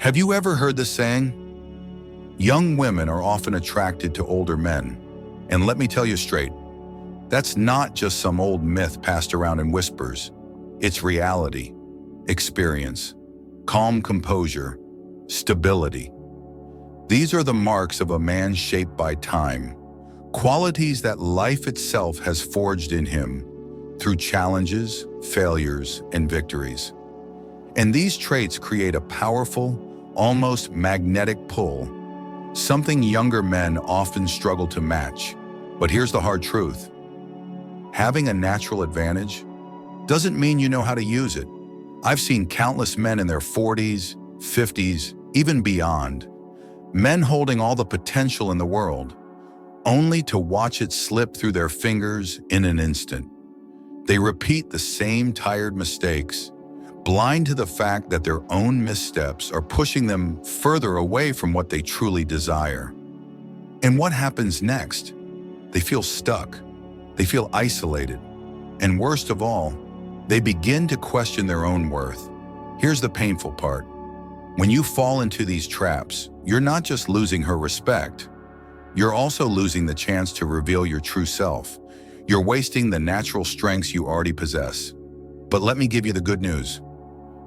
Have you ever heard the saying? Young women are often attracted to older men. And let me tell you straight, that's not just some old myth passed around in whispers. It's reality, experience, calm composure, stability. These are the marks of a man shaped by time, qualities that life itself has forged in him through challenges, failures, and victories. And these traits create a powerful, almost magnetic pull, something younger men often struggle to match. But here's the hard truth. Having a natural advantage doesn't mean you know how to use it. I've seen countless men in their 40s, 50s, even beyond, men holding all the potential in the world, only to watch it slip through their fingers in an instant. They repeat the same tired mistakes, blind to the fact that their own missteps are pushing them further away from what they truly desire. And what happens next? They feel stuck. They feel isolated. And worst of all, they begin to question their own worth. Here's the painful part. When you fall into these traps, you're not just losing her respect. You're also losing the chance to reveal your true self. You're wasting the natural strengths you already possess. But let me give you the good news.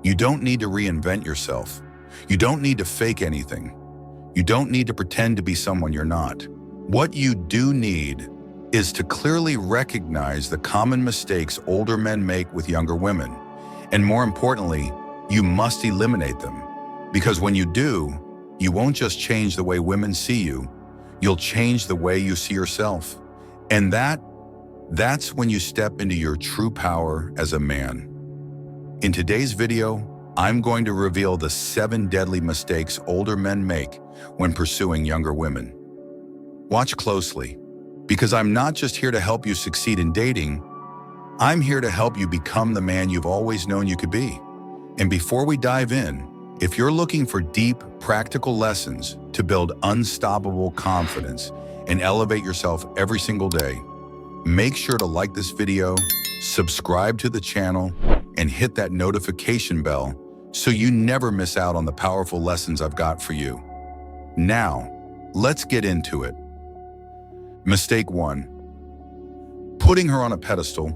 You don't need to reinvent yourself. You don't need to fake anything. You don't need to pretend to be someone you're not. What you do need is to clearly recognize the common mistakes older men make with younger women. And more importantly, you must eliminate them. Because when you do, you won't just change the way women see you, you'll change the way you see yourself. And that's when you step into your true power as a man. In today's video, I'm going to reveal the 7 deadly mistakes older men make when pursuing younger women. Watch closely, because I'm not just here to help you succeed in dating, I'm here to help you become the man you've always known you could be. And before we dive in, if you're looking for deep, practical lessons to build unstoppable confidence and elevate yourself every single day, make sure to like this video, subscribe to the channel, and hit that notification bell so you never miss out on the powerful lessons I've got for you. Now, let's get into it. Mistake 1. Putting her on a pedestal.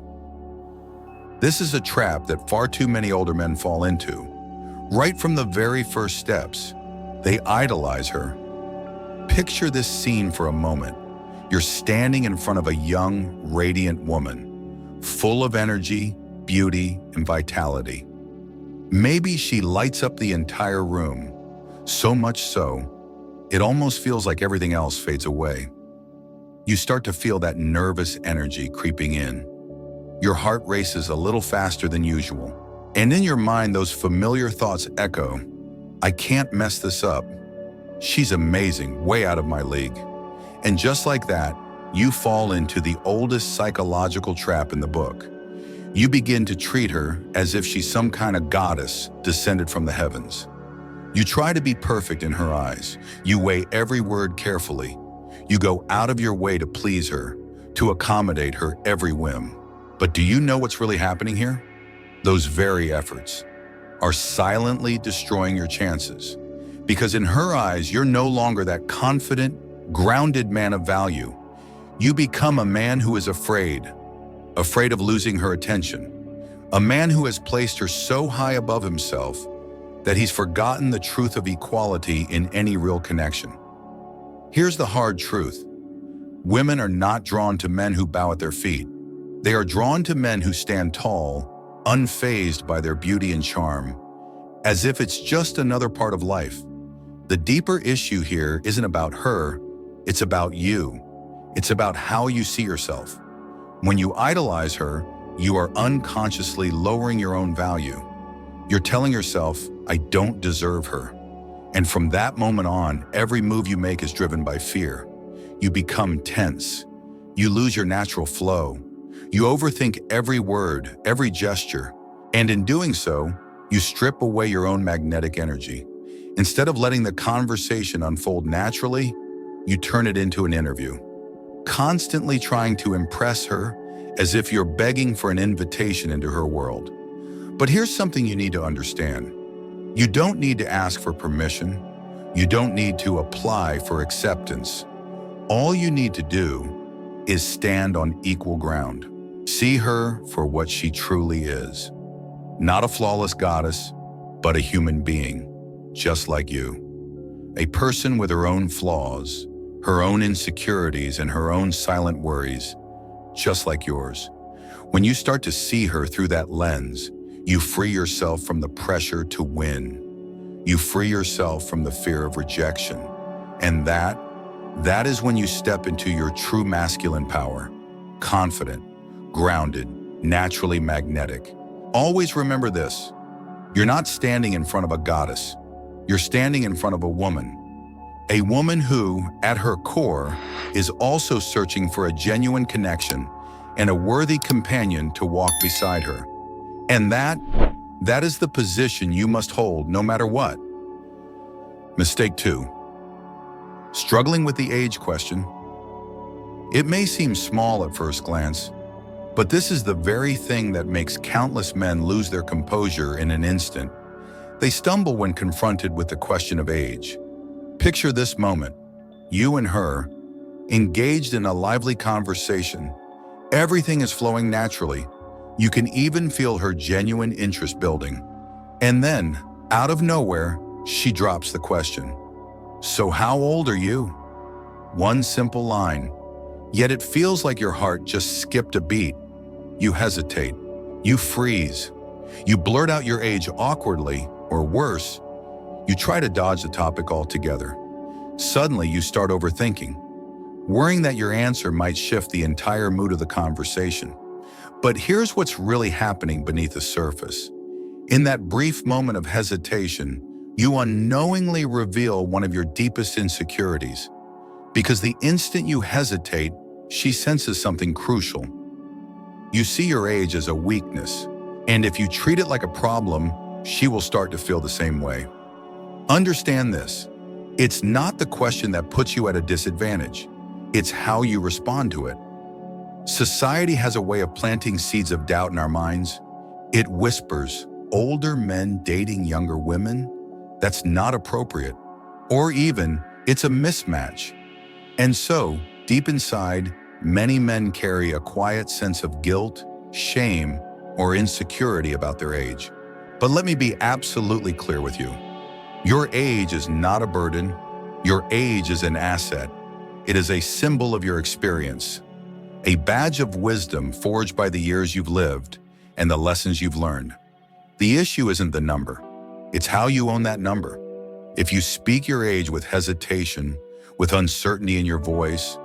This is a trap that far too many older men fall into. Right from the very first steps, they idolize her. Picture this scene for a moment. You're standing in front of a young, radiant woman, full of energy, beauty, and vitality. Maybe she lights up the entire room, so much so, it almost feels like everything else fades away. You start to feel that nervous energy creeping in. Your heart races a little faster than usual. And in your mind, those familiar thoughts echo, I can't mess this up. She's amazing, way out of my league. And just like that, you fall into the oldest psychological trap in the book. You begin to treat her as if she's some kind of goddess descended from the heavens. You try to be perfect in her eyes. You weigh every word carefully. You go out of your way to please her, to accommodate her every whim. But do you know what's really happening here? Those very efforts are silently destroying your chances. Because in her eyes, you're no longer that confident, grounded man of value. You become a man who is afraid of losing her attention. A man who has placed her so high above himself that he's forgotten the truth of equality in any real connection. Here's the hard truth. Women are not drawn to men who bow at their feet. They are drawn to men who stand tall, unfazed by their beauty and charm, as if it's just another part of life. The deeper issue here isn't about her, it's about you. It's about how you see yourself. When you idolize her, you are unconsciously lowering your own value. You're telling yourself, I don't deserve her. And from that moment on, every move you make is driven by fear. You become tense. You lose your natural flow. You overthink every word, every gesture. And in doing so, you strip away your own magnetic energy. Instead of letting the conversation unfold naturally, you turn it into an interview, constantly trying to impress her as if you're begging for an invitation into her world. But here's something you need to understand. You don't need to ask for permission. You don't need to apply for acceptance. All you need to do is stand on equal ground. See her for what she truly is. Not a flawless goddess, but a human being, just like you. A person with her own flaws, her own insecurities, and her own silent worries, just like yours. When you start to see her through that lens, you free yourself from the pressure to win. You free yourself from the fear of rejection. And that is when you step into your true masculine power. Confident, grounded, naturally magnetic. Always remember this. You're not standing in front of a goddess. You're standing in front of a woman. A woman who, at her core, is also searching for a genuine connection and a worthy companion to walk beside her. And that is the position you must hold no matter what. Mistake 2. Struggling with the age question. It may seem small at first glance, but this is the very thing that makes countless men lose their composure in an instant. They stumble when confronted with the question of age. Picture this moment, you and her, engaged in a lively conversation. Everything is flowing naturally. You can even feel her genuine interest building. And then, out of nowhere, she drops the question. So how old are you? One simple line. Yet it feels like your heart just skipped a beat. You hesitate. You freeze. You blurt out your age awkwardly, or worse, you try to dodge the topic altogether. Suddenly, you start overthinking, worrying that your answer might shift the entire mood of the conversation. But here's what's really happening beneath the surface. In that brief moment of hesitation, you unknowingly reveal one of your deepest insecurities. Because the instant you hesitate, she senses something crucial. You see your age as a weakness, and if you treat it like a problem, she will start to feel the same way. Understand this. It's not the question that puts you at a disadvantage. It's how you respond to it. Society has a way of planting seeds of doubt in our minds. It whispers, older men dating younger women? That's not appropriate. Or even, it's a mismatch. And so, deep inside, many men carry a quiet sense of guilt, shame, or insecurity about their age. But let me be absolutely clear with you. Your age is not a burden. Your age is an asset. It is a symbol of your experience, a badge of wisdom forged by the years you've lived and the lessons you've learned. The issue isn't the number. It's how you own that number. If you speak your age with hesitation, with uncertainty in your voice,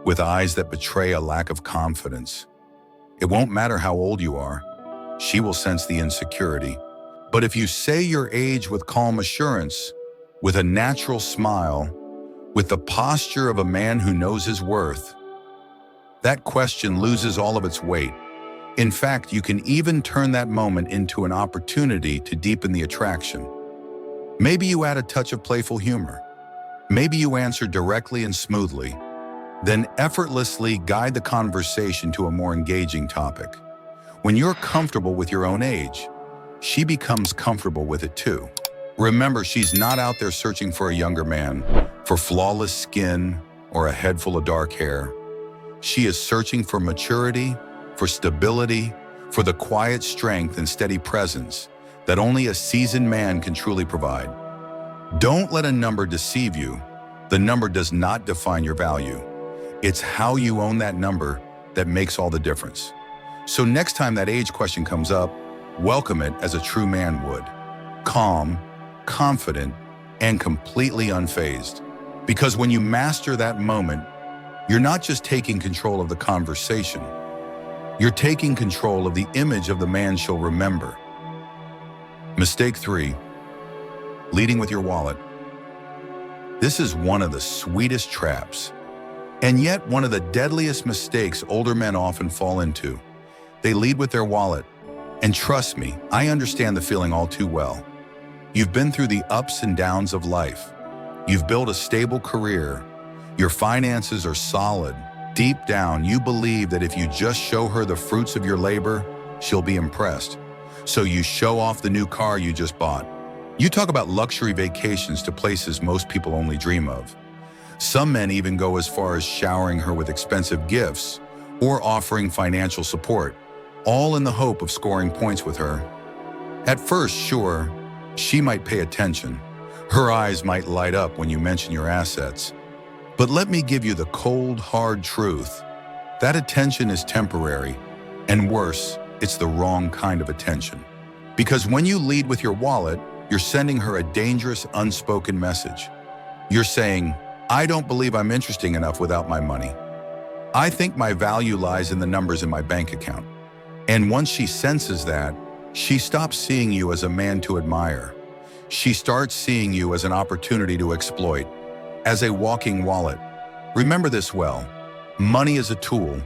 with eyes that betray a lack of confidence, it won't matter how old you are. She will sense the insecurity. But if you say your age with calm assurance, with a natural smile, with the posture of a man who knows his worth, that question loses all of its weight. In fact, you can even turn that moment into an opportunity to deepen the attraction. Maybe you add a touch of playful humor. Maybe you answer directly and smoothly, then effortlessly guide the conversation to a more engaging topic. When you're comfortable with your own age, she becomes comfortable with it too. Remember, she's not out there searching for a younger man, for flawless skin, or a head full of dark hair. She is searching for maturity, for stability, for the quiet strength and steady presence that only a seasoned man can truly provide. Don't let a number deceive you. The number does not define your value. It's how you own that number that makes all the difference. So next time that age question comes up, welcome it as a true man would. Calm, confident, and completely unfazed. Because when you master that moment, you're not just taking control of the conversation. You're taking control of the image of the man she'll remember. Mistake 3, leading with your wallet. This is one of the sweetest traps, and yet one of the deadliest mistakes older men often fall into. They lead with their wallet. And trust me, I understand the feeling all too well. You've been through the ups and downs of life. You've built a stable career. Your finances are solid. Deep down, you believe that if you just show her the fruits of your labor, she'll be impressed. So you show off the new car you just bought, You talk about luxury vacations to places most people only dream of. Some men even go as far as showering her with expensive gifts or offering financial support, all in the hope of scoring points with her. At first, sure, she might pay attention. Her eyes might light up when you mention your assets. But let me give you the cold, hard truth. That attention is temporary, and worse, it's the wrong kind of attention. Because when you lead with your wallet, you're sending her a dangerous, unspoken message. You're saying, I don't believe I'm interesting enough without my money. I think my value lies in the numbers in my bank account. And once she senses that, she stops seeing you as a man to admire. She starts seeing you as an opportunity to exploit, as a walking wallet. Remember this well. Money is a tool.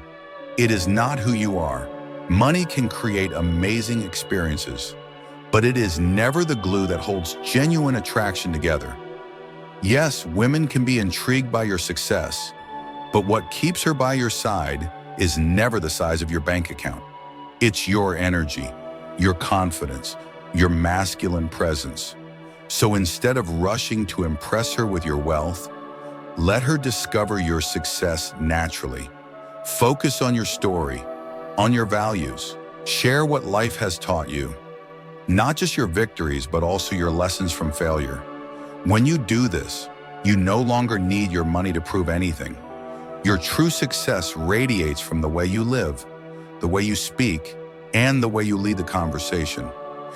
It is not who you are. Money can create amazing experiences, but it is never the glue that holds genuine attraction together. Yes, women can be intrigued by your success, but what keeps her by your side is never the size of your bank account. It's your energy, your confidence, your masculine presence. So instead of rushing to impress her with your wealth, let her discover your success naturally. Focus on your story, on your values. Share what life has taught you. Not just your victories, but also your lessons from failure. When you do this, you no longer need your money to prove anything. Your true success radiates from the way you live, the way you speak, and the way you lead the conversation.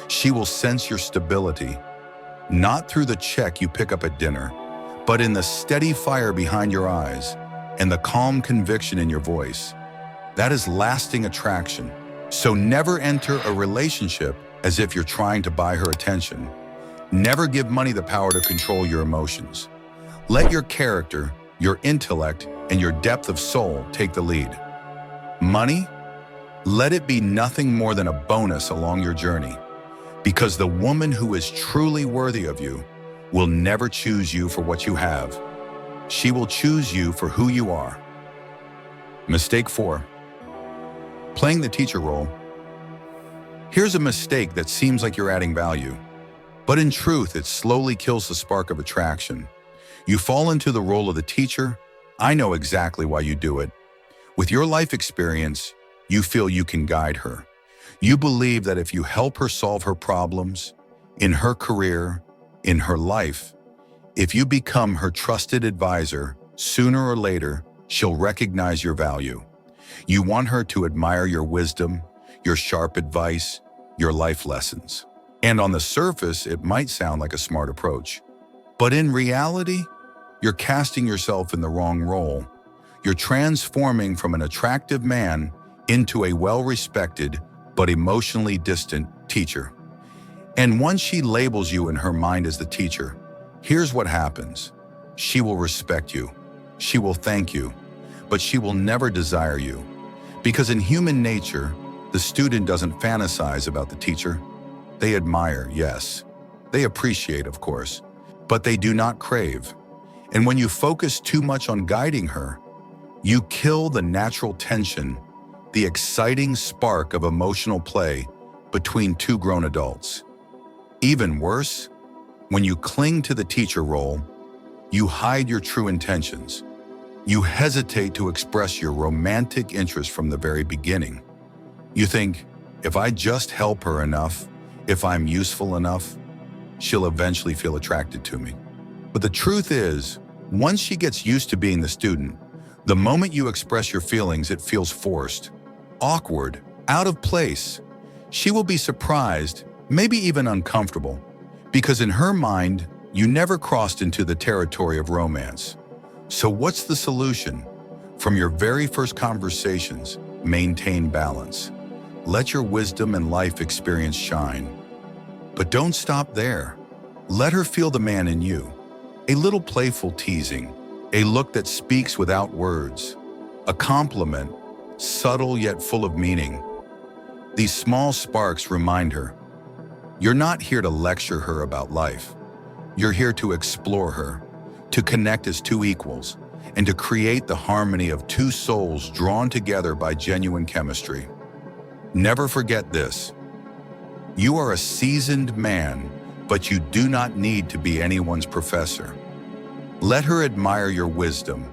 She will sense your stability, not through the check you pick up at dinner, but in the steady fire behind your eyes and the calm conviction in your voice. That is lasting attraction. So never enter a relationship as if you're trying to buy her attention. Never give money the power to control your emotions. Let your character, your intellect, and your depth of soul take the lead. Money? Let it be nothing more than a bonus along your journey, because the woman who is truly worthy of you will never choose you for what you have. She will choose you for who you are. Mistake 4. Playing the teacher role. Here's a mistake that seems like you're adding value, but in truth, it slowly kills the spark of attraction. You fall into the role of the teacher. I know exactly why you do it. With your life experience, you feel you can guide her. You believe that if you help her solve her problems, in her career, in her life, if you become her trusted advisor, sooner or later, she'll recognize your value. You want her to admire your wisdom, your sharp advice, your life lessons. And on the surface, it might sound like a smart approach. But in reality, you're casting yourself in the wrong role. You're transforming from an attractive man into a well-respected but emotionally distant teacher. And once she labels you in her mind as the teacher, here's what happens. She will respect you. She will thank you, but she will never desire you. Because in human nature, the student doesn't fantasize about the teacher. They admire, yes. They appreciate, of course, but they do not crave. And when you focus too much on guiding her, you kill the natural tension, the exciting spark of emotional play between two grown adults. Even worse, when you cling to the teacher role, you hide your true intentions. You hesitate to express your romantic interest from the very beginning. You think, if I just help her enough, if I'm useful enough, she'll eventually feel attracted to me. But the truth is, once she gets used to being the student, the moment you express your feelings, it feels forced, awkward, out of place. She will be surprised, maybe even uncomfortable, because in her mind, you never crossed into the territory of romance. So what's the solution? From your very first conversations, maintain balance. Let your wisdom and life experience shine. But don't stop there. Let her feel the man in you. A little playful teasing, a look that speaks without words, a compliment, subtle yet full of meaning. These small sparks remind her, you're not here to lecture her about life. You're here to explore her, to connect as two equals, and to create the harmony of two souls drawn together by genuine chemistry. Never forget this. You are a seasoned man but you do not need to be anyone's professor. Let her admire your wisdom,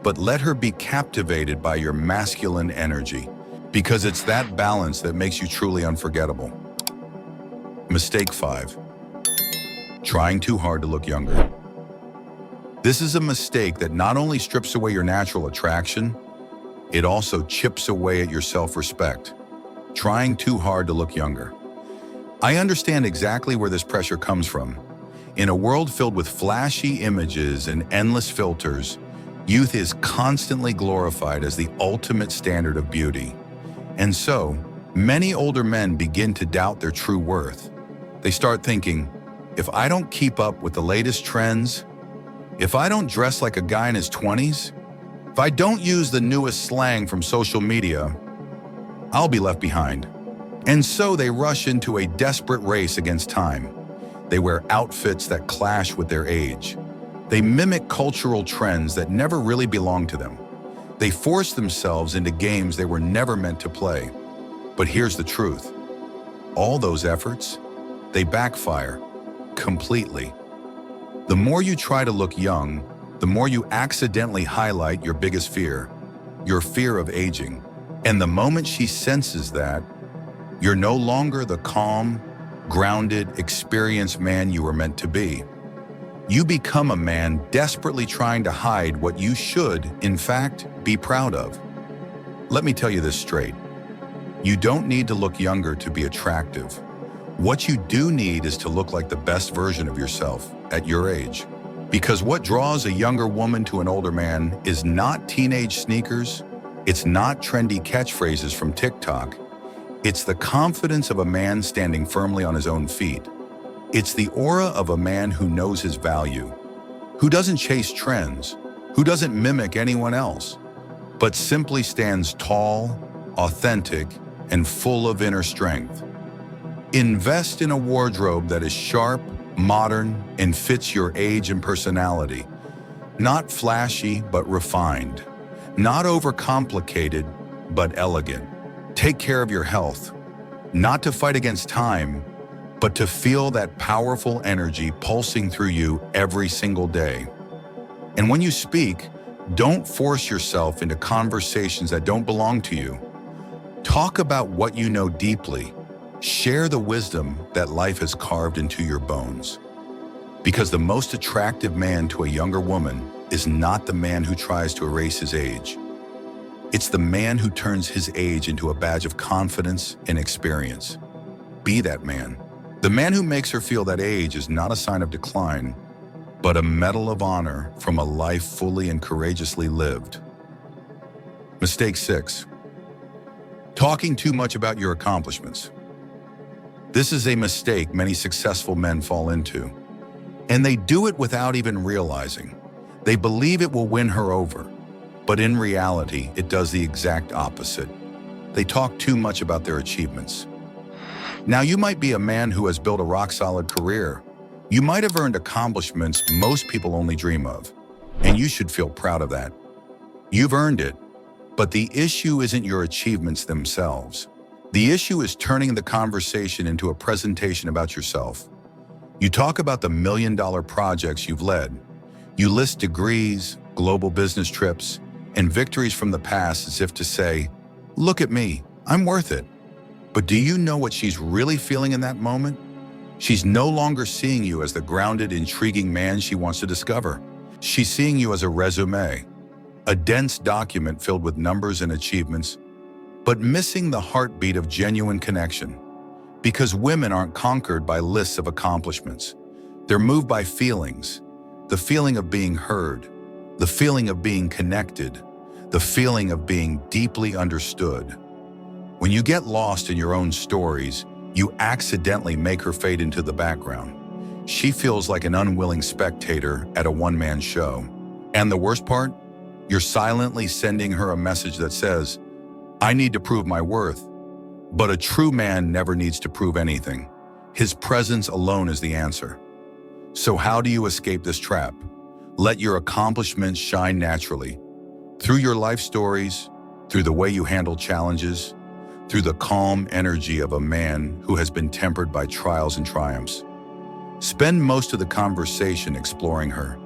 but let her be captivated by your masculine energy, because it's that balance that makes you truly unforgettable. Mistake 5. Trying too hard to look younger. This is a mistake that not only strips away your natural attraction, it also chips away at your self-respect. Trying too hard to look younger. I understand exactly where this pressure comes from. In a world filled with flashy images and endless filters, youth is constantly glorified as the ultimate standard of beauty. And so, many older men begin to doubt their true worth. They start thinking, if I don't keep up with the latest trends, if I don't dress like a guy in his 20s, if I don't use the newest slang from social media, I'll be left behind. And so they rush into a desperate race against time. They wear outfits that clash with their age. They mimic cultural trends that never really belong to them. They force themselves into games they were never meant to play. But here's the truth. All those efforts, they backfire completely. The more you try to look young, the more you accidentally highlight your biggest fear, your fear of aging. And the moment she senses that, you're no longer the calm, grounded, experienced man you were meant to be. You become a man desperately trying to hide what you should, in fact, be proud of. Let me tell you this straight. You don't need to look younger to be attractive. What you do need is to look like the best version of yourself at your age. Because what draws a younger woman to an older man is not teenage sneakers, it's not trendy catchphrases from TikTok, it's the confidence of a man standing firmly on his own feet. It's the aura of a man who knows his value, who doesn't chase trends, who doesn't mimic anyone else, but simply stands tall, authentic, and full of inner strength. Invest in a wardrobe that is sharp, modern, and fits your age and personality. Not flashy, but refined. Not overcomplicated, but elegant. Take care of your health, not to fight against time, but to feel that powerful energy pulsing through you every single day. And when you speak, don't force yourself into conversations that don't belong to you. Talk about what you know deeply. Share the wisdom that life has carved into your bones. Because the most attractive man to a younger woman is not the man who tries to erase his age. It's the man who turns his age into a badge of confidence and experience. Be that man. The man who makes her feel that age is not a sign of decline, but a medal of honor from a life fully and courageously lived. Mistake 6. Talking too much about your accomplishments. This is a mistake many successful men fall into, and they do it without even realizing. They believe it will win her over, but in reality, it does the exact opposite. They talk too much about their achievements. Now, you might be a man who has built a rock-solid career. You might have earned accomplishments most people only dream of, and you should feel proud of that. You've earned it, but the issue isn't your achievements themselves. The issue is turning the conversation into a presentation about yourself. You talk about the million-dollar projects you've led. You list degrees, global business trips, and victories from the past as if to say, look at me, I'm worth it. But do you know what she's really feeling in that moment? She's no longer seeing you as the grounded, intriguing man she wants to discover. She's seeing you as a resume, a dense document filled with numbers and achievements, but missing the heartbeat of genuine connection. Because women aren't conquered by lists of accomplishments. They're moved by feelings, the feeling of being heard, the feeling of being connected, the feeling of being deeply understood. When you get lost in your own stories, you accidentally make her fade into the background. She feels like an unwilling spectator at a one-man show. And the worst part? You're silently sending her a message that says, I need to prove my worth. But a true man never needs to prove anything. His presence alone is the answer. So how do you escape this trap? Let your accomplishments shine naturally. Through your life stories, through the way you handle challenges, through the calm energy of a man who has been tempered by trials and triumphs. Spend most of the conversation exploring her.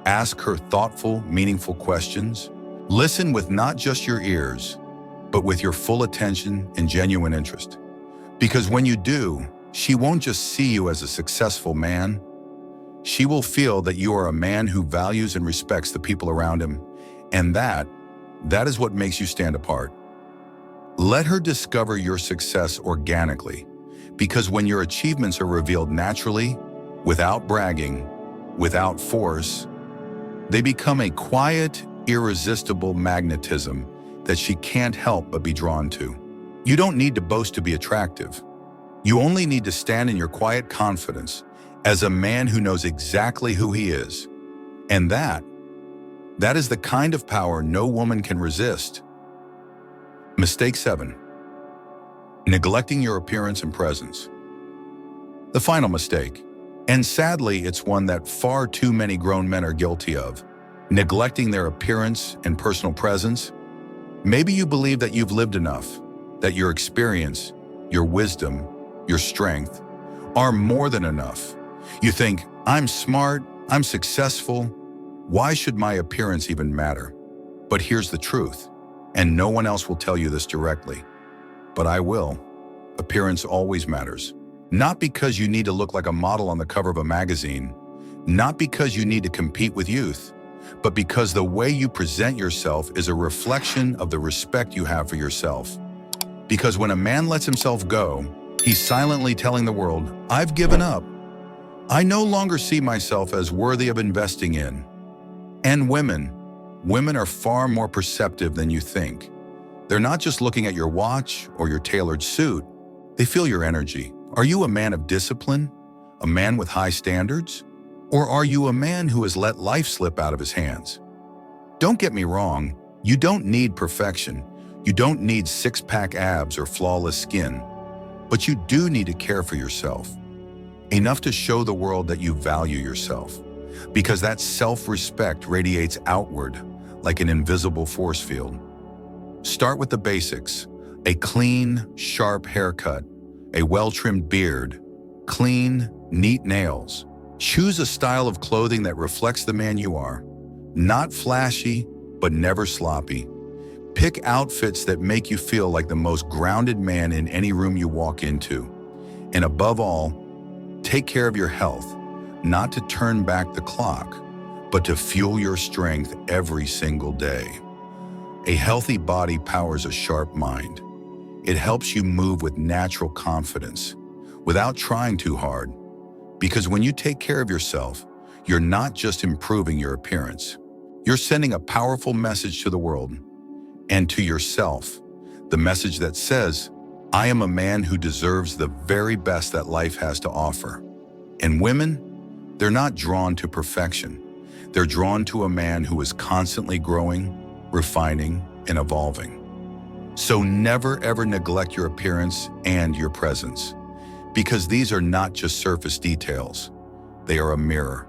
Ask her thoughtful, meaningful questions. Listen with not just your ears, but with your full attention and genuine interest. Because when you do, she won't just see you as a successful man. She will feel that you are a man who values and respects the people around him, and that is what makes you stand apart. Let her discover your success organically, because when your achievements are revealed naturally, without bragging, without force, they become a quiet, irresistible magnetism that she can't help but be drawn to. You don't need to boast to be attractive. You only need to stand in your quiet confidence as a man who knows exactly who he is. And that is the kind of power no woman can resist. Mistake 7. Neglecting your appearance and presence. The final mistake, and sadly it's one that far too many grown men are guilty of, neglecting their appearance and personal presence. Maybe you believe that you've lived enough, that your experience, your wisdom, your strength are more than enough. You think, I'm smart, I'm successful, why should my appearance even matter? But here's the truth, and no one else will tell you this directly, but I will. Appearance always matters. Not because you need to look like a model on the cover of a magazine, not because you need to compete with youth, but because the way you present yourself is a reflection of the respect you have for yourself. Because when a man lets himself go, he's silently telling the world, I've given up. I no longer see myself as worthy of investing in. And women are far more perceptive than you think. They're not just looking at your watch or your tailored suit, they feel your energy. Are you a man of discipline? A man with high standards? Or are you a man who has let life slip out of his hands? Don't get me wrong, you don't need perfection. You don't need six-pack abs or flawless skin. But you do need to care for yourself. Enough to show the world that you value yourself. Because that self-respect radiates outward like an invisible force field. Start with the basics. A clean, sharp haircut, a well-trimmed beard, clean, neat nails. Choose a style of clothing that reflects the man you are. Not flashy, but never sloppy. Pick outfits that make you feel like the most grounded man in any room you walk into. And above all, take care of your health, not to turn back the clock, but to fuel your strength every single day. A healthy body powers a sharp mind. It helps you move with natural confidence, without trying too hard. Because when you take care of yourself, you're not just improving your appearance. You're sending a powerful message to the world and to yourself, the message that says, I am a man who deserves the very best that life has to offer. And women, they're not drawn to perfection. They're drawn to a man who is constantly growing, refining, and evolving. So never ever neglect your appearance and your presence, because these are not just surface details. They are a mirror,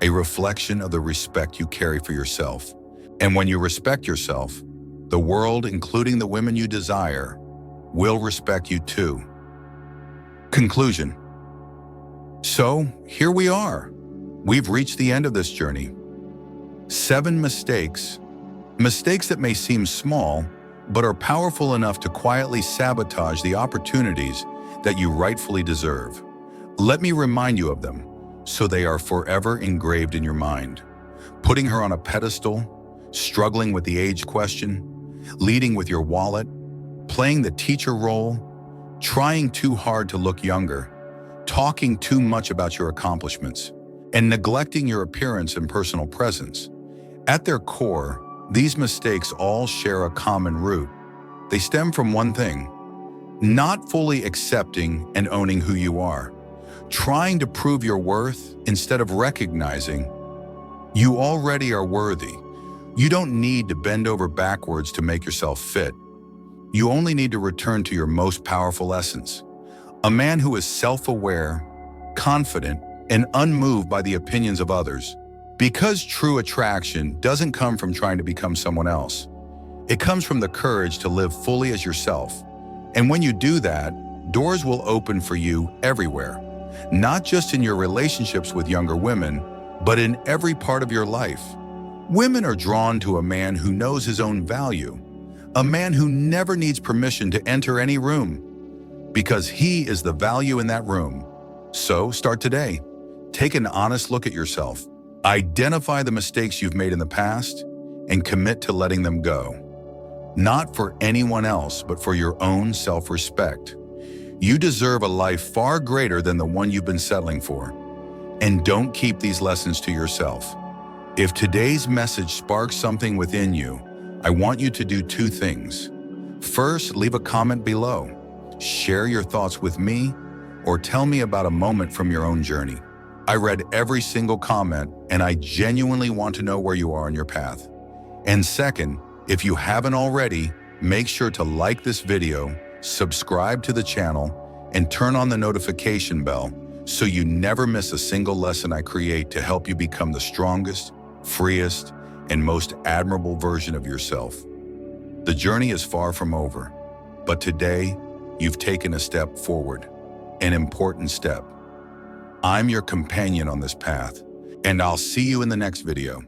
a reflection of the respect you carry for yourself. And when you respect yourself, the world, including the women you desire, will respect you too. Conclusion. So here we are. We've reached the end of this journey. 7 mistakes that may seem small, but are powerful enough to quietly sabotage the opportunities that you rightfully deserve. Let me remind you of them, so they are forever engraved in your mind. Putting her on a pedestal, struggling with the age question, leading with your wallet, playing the teacher role, trying too hard to look younger, talking too much about your accomplishments, and neglecting your appearance and personal presence. At their core, these mistakes all share a common root. They stem from one thing: not fully accepting and owning who you are, trying to prove your worth instead of recognizing you already are worthy. You don't need to bend over backwards to make yourself fit. You only need to return to your most powerful essence. A man who is self-aware, confident, and unmoved by the opinions of others. Because true attraction doesn't come from trying to become someone else. It comes from the courage to live fully as yourself. And when you do that, doors will open for you everywhere. not just in your relationships with younger women, but in every part of your life. Women are drawn to a man who knows his own value, a man who never needs permission to enter any room, because he is the value in that room. So start today. Take an honest look at yourself. Identify the mistakes you've made in the past and commit to letting them go. Not for anyone else, but for your own self-respect. You deserve a life far greater than the one you've been settling for. And don't keep these lessons to yourself. If today's message sparks something within you, I want you to do two things. First, leave a comment below. Share your thoughts with me, or tell me about a moment from your own journey. I read every single comment, and I genuinely want to know where you are on your path. And second, if you haven't already, make sure to like this video, subscribe to the channel, and turn on the notification bell so you never miss a single lesson I create to help you become the strongest, freest, and most admirable version of yourself. The journey is far from over, but today you've taken a step forward, an important step. I'm your companion on this path, and I'll see you in the next video.